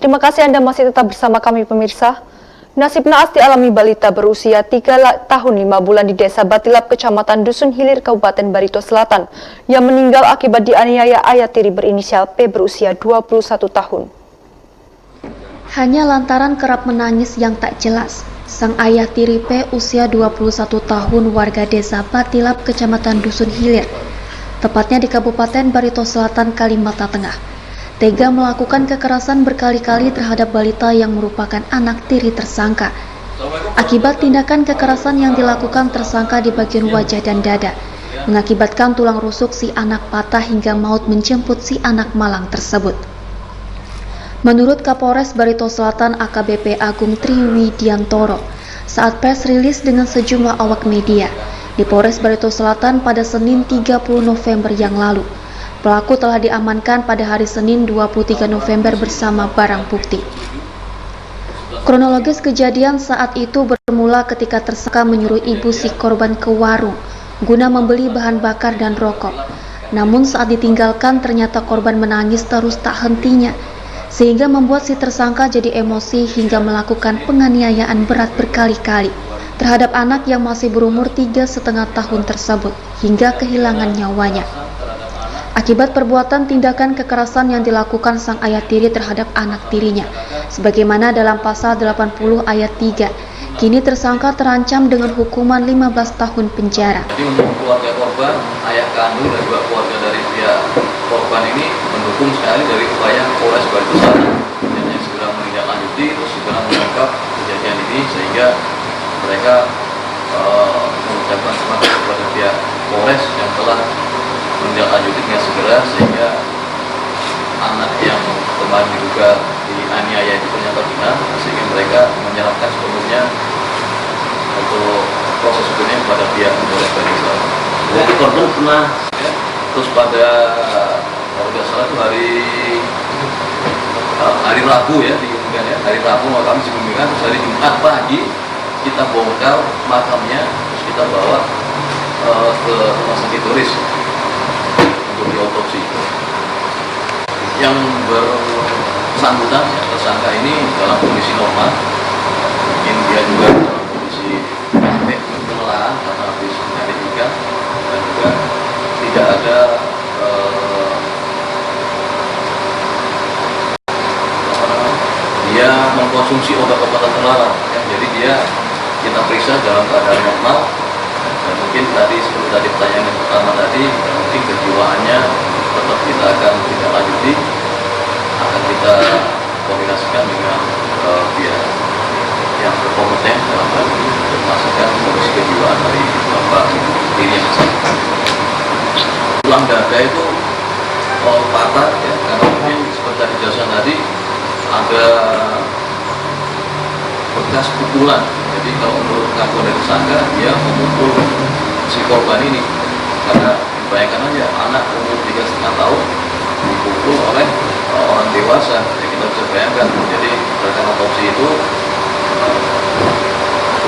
Terima kasih Anda masih tetap bersama kami pemirsa. Nasib naas dialami balita berusia 3 tahun 5 bulan di Desa Batilap, Kecamatan Dusun Hilir, Kabupaten Barito Selatan, yang meninggal akibat dianiaya ayah tiri berinisial P berusia 21 tahun. Hanya lantaran kerap menangis yang tak jelas, sang ayah tiri P usia 21 tahun warga Desa Batilap, Kecamatan Dusun Hilir, tepatnya di Kabupaten Barito Selatan, Kalimantan Tengah, tega melakukan kekerasan berkali-kali terhadap balita yang merupakan anak tiri tersangka. Akibat tindakan kekerasan yang dilakukan tersangka di bagian wajah dan dada, mengakibatkan tulang rusuk si anak patah hingga maut menjemput si anak malang tersebut. Menurut Kapolres Barito Selatan AKBP Agung Triwidiantoro, saat press rilis dengan sejumlah awak media di Polres Barito Selatan pada Senin 30 November yang lalu, pelaku telah diamankan pada hari Senin 23 November bersama barang bukti. Kronologis kejadian saat itu bermula ketika tersangka menyuruh ibu si korban ke warung guna membeli bahan bakar dan rokok. Namun saat ditinggalkan ternyata korban menangis terus tak hentinya, sehingga membuat si tersangka jadi emosi hingga melakukan penganiayaan berat berkali-kali terhadap anak yang masih berumur 3,5 tahun tersebut hingga kehilangan nyawanya. Akibat perbuatan tindakan kekerasan yang dilakukan sang ayah tiri terhadap anak tirinya, sebagaimana dalam pasal 80 ayat 3, kini tersangka terancam dengan hukuman 15 tahun penjara. Jadi untuk keluarga korban, ayah kandung dan juga keluarga dari pihak korban ini mendukung sekali dari upaya Polres Barito Selatan yang segera menindaklanjuti terus segera mengungkap kejadian ini, sehingga mereka mengucapkan semangat kepada pihak Polres yang telah menindaklanjuti dengan segera, sehingga anak yang kemarin juga dianiaya itu ternyata benar, sehingga mereka menyerahkan sepenuhnya untuk proses hukumnya kepada pihak Polres Barito Selatan. Jadi korban pernah ya, terus pada kalau tidak salah itu hari Rabu ya, diumumkan ya, hari Rabu makam diumumkan, terus hari Jumat pagi kita bongkar makamnya, terus kita bawa ke rumah sakit turis untuk diotopsi. Yang bersangkutan ya, tersangka ini dalam kondisi normal, mungkin dia juga dalam kondisi capek, kelelahan karena habis nyari ikan, dan juga tidak ada dia mengkonsumsi obat-obatan terlarang ya. Jadi dia kita periksa dalam keadaan normal, dan mungkin tadi seperti tadi pertanyaan yang pertama tadi, mungkin kejiwaannya tetap kita akan tidak lanjuti, akan kita koordinasikan dengan pihak yang berkompeten dalam hal ini untuk memastikan kondisi kejiwaan dari bapak diri yang bersangkutan. Tulang dada itu patah ya, karena mungkin seperti tadi jelasan tadi ada bekas pukulan. Jadi kalau menurut pengakuan dari tersangka, dia memukul si korban ini karena bayangkan aja anak umur 3,5 tahun dipukul oleh orang dewasa, ya kita bisa bayangkan. Jadi berdasarkan otopsi itu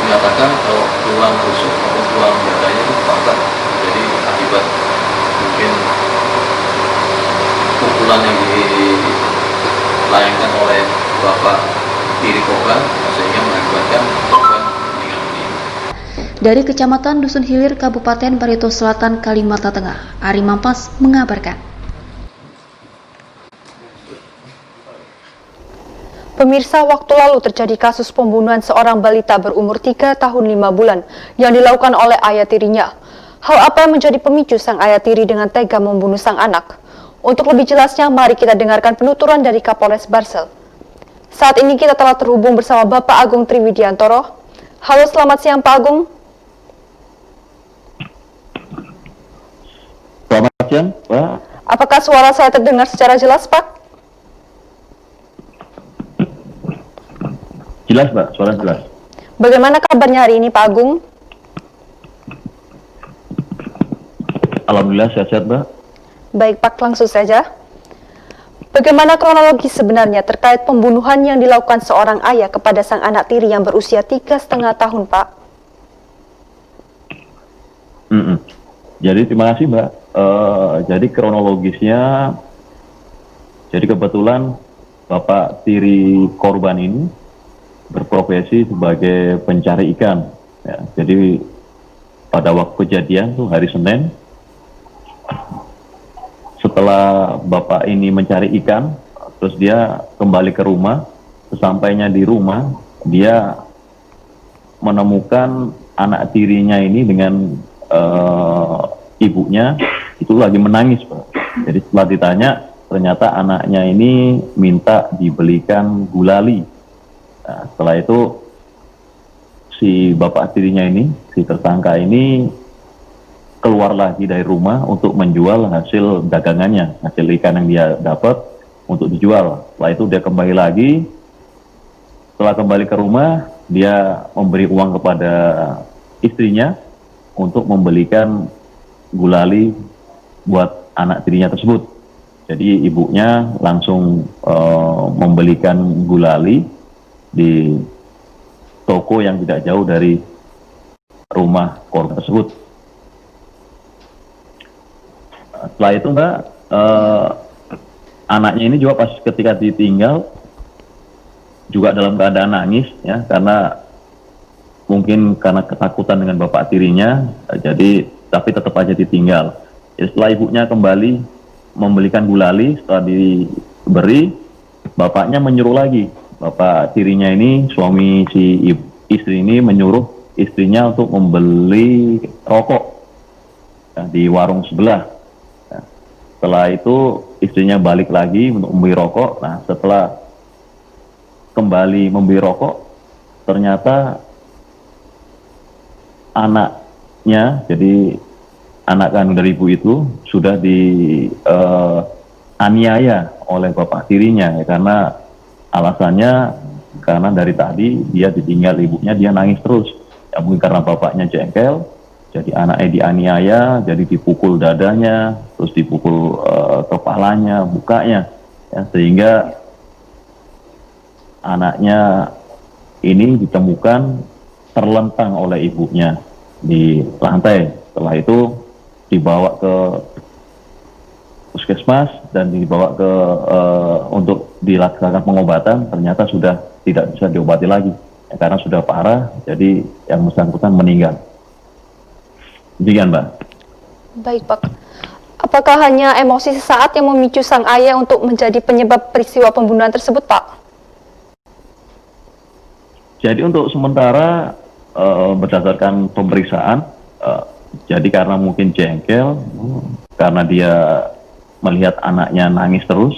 menyatakan kalau tulang rusuk atau tulang dadanya itu patah. Jadi akibat mungkin pukulan yang dilayangkan oleh bapak tiri korban, sehingga mengakibatkan korban meninggal dunia. Dari Kecamatan Dusun Hilir, Kabupaten Barito Selatan, Kalimantan Tengah, Ari Mampas mengabarkan. Pemirsa, waktu lalu terjadi kasus pembunuhan seorang balita berumur 3 tahun 5 bulan yang dilakukan oleh ayah tirinya. Hal apa yang menjadi pemicu sang ayah tiri dengan tega membunuh sang anak? Untuk lebih jelasnya, mari kita dengarkan penuturan dari Kapolres Barsel. Saat ini kita telah terhubung bersama Bapak Agung Triwidiantoro. Halo, selamat siang Pak Agung. selamat siang, Pak. Apakah suara saya terdengar secara jelas, Pak? Jelas, Pak, suara jelas. Bagaimana kabarnya hari ini, Pak Agung? Alhamdulillah sehat-sehat, Pak. Baik, Pak, langsung saja. Bagaimana kronologi sebenarnya terkait pembunuhan yang dilakukan seorang ayah kepada sang anak tiri yang berusia 3,5 tahun, Pak? Jadi terima kasih, Mbak. Jadi kronologisnya, jadi kebetulan bapak tiri korban ini berprofesi sebagai pencari ikan. Ya, jadi pada waktu kejadian tuh hari Senin, setelah bapak ini mencari ikan, terus dia kembali ke rumah. Sesampainya di rumah, dia menemukan anak tirinya ini dengan ibunya itu lagi menangis, Pak. Jadi setelah ditanya, ternyata anaknya ini minta dibelikan gulali. Nah, setelah itu si bapak tirinya ini, si tersangka ini keluar lagi dari rumah untuk menjual hasil dagangannya, hasil ikan yang dia dapat untuk dijual. Setelah itu dia kembali lagi. Setelah kembali ke rumah, dia memberi uang kepada istrinya untuk membelikan gulali buat anak tirinya tersebut. Jadi ibunya langsung membelikan gulali di toko yang tidak jauh dari rumah korban tersebut. Setelah itu Mbak, anaknya ini juga pas ketika ditinggal juga dalam keadaan nangis, ya, karena mungkin karena ketakutan dengan bapak tirinya, jadi tapi tetap aja ditinggal. Jadi setelah ibunya kembali membelikan gulali, setelah diberi, bapaknya menyuruh lagi, bapak tirinya ini, suami si istri ini menyuruh istrinya untuk membeli rokok, ya, di warung sebelah. Ya. Setelah itu istrinya balik lagi untuk membeli rokok. Nah, setelah kembali membeli rokok, ternyata anaknya, jadi anak kandung dari ibu itu sudah dianiaya oleh bapak tirinya, ya, karena alasannya karena dari tadi dia ditinggal ibunya, dia nangis terus. Ya, mungkin karena bapaknya jengkel, jadi anaknya dianiaya, jadi dipukul dadanya, terus dipukul kepalanya, mukanya, ya, sehingga anaknya ini ditemukan terlentang oleh ibunya di lantai. Setelah itu dibawa ke puskesmas dan dibawa ke untuk dilaksanakan pengobatan. Ternyata sudah tidak bisa diobati lagi, ya, karena sudah parah. Jadi yang bersangkutan meninggal. Demikian, Mbak. Baik, Pak. Apakah hanya emosi sesaat yang memicu sang ayah untuk menjadi penyebab peristiwa pembunuhan tersebut, Pak? Jadi untuk sementara berdasarkan pemeriksaan, jadi karena mungkin jengkel, karena dia melihat anaknya nangis terus,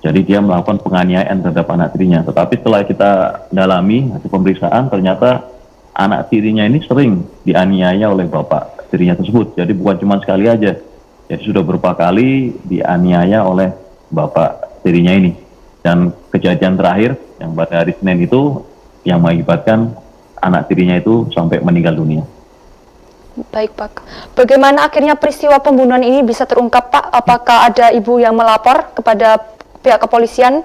jadi dia melakukan penganiayaan terhadap anak tirinya. Tetapi setelah kita dalami hasil pemeriksaan, ternyata anak tirinya ini sering dianiaya oleh bapak tirinya tersebut. Jadi bukan cuma sekali aja, jadi sudah beberapa kali dianiaya oleh bapak tirinya ini. Dan kejadian terakhir yang pada hari Senin itu yang mengakibatkan anak tirinya itu sampai meninggal dunia. Baik, Pak. Bagaimana akhirnya peristiwa pembunuhan ini bisa terungkap, Pak? Apakah ada ibu yang melapor kepada pihak kepolisian?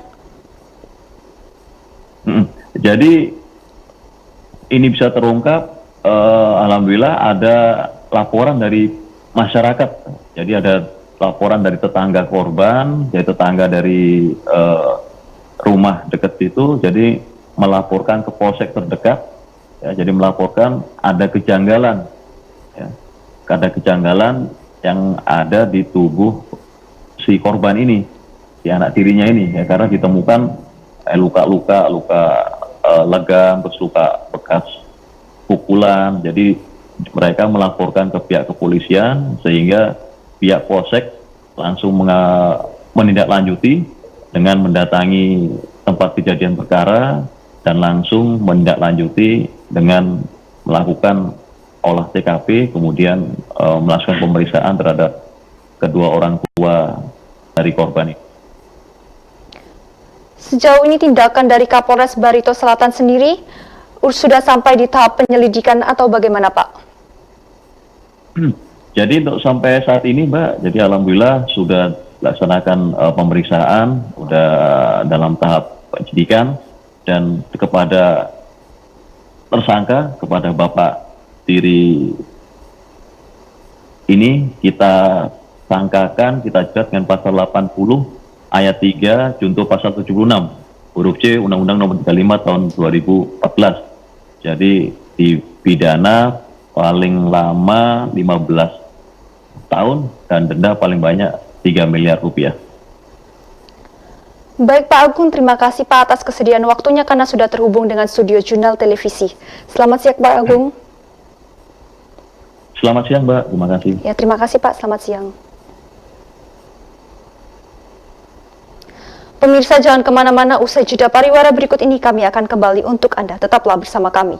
Jadi ini bisa terungkap, alhamdulillah ada laporan dari masyarakat. Jadi ada laporan dari tetangga korban, dari tetangga dari rumah dekat itu, jadi melaporkan ke polsek terdekat, ya, jadi melaporkan ada kejanggalan, ya, ada kejanggalan yang ada di tubuh si korban ini, si anak tirinya ini, ya, karena ditemukan luka legam, terus luka bekas pukulan. Jadi mereka melaporkan ke pihak kepolisian, sehingga pihak polsek langsung menindaklanjuti dengan mendatangi tempat kejadian perkara dan langsung menindaklanjuti dengan melakukan olah TKP, kemudian melakukan pemeriksaan terhadap kedua orang tua dari korban ini. Sejauh ini tindakan dari Kapolres Barito Selatan sendiri sudah sampai di tahap penyelidikan atau bagaimana, Pak? Jadi untuk sampai saat ini, Mbak, jadi alhamdulillah sudah dilaksanakan pemeriksaan, sudah dalam tahap penyidikan, dan kepada tersangka, kepada bapak tiri ini kita sangkakan, kita jerat dengan pasal 80 ayat 3 junto pasal 76 huruf C Undang-Undang Nomor 35 tahun 2014. Jadi dipidana paling lama 15 tahun dan denda paling banyak 3 miliar rupiah. Baik Pak Agung, terima kasih Pak atas kesediaan waktunya karena sudah terhubung dengan studio jurnal televisi. Selamat siang Pak Agung. Selamat siang Mbak, terima kasih. Ya, terima kasih Pak, selamat siang. Pemirsa jangan kemana-mana, usai jeda pariwara berikut ini kami akan kembali untuk Anda. Tetaplah bersama kami.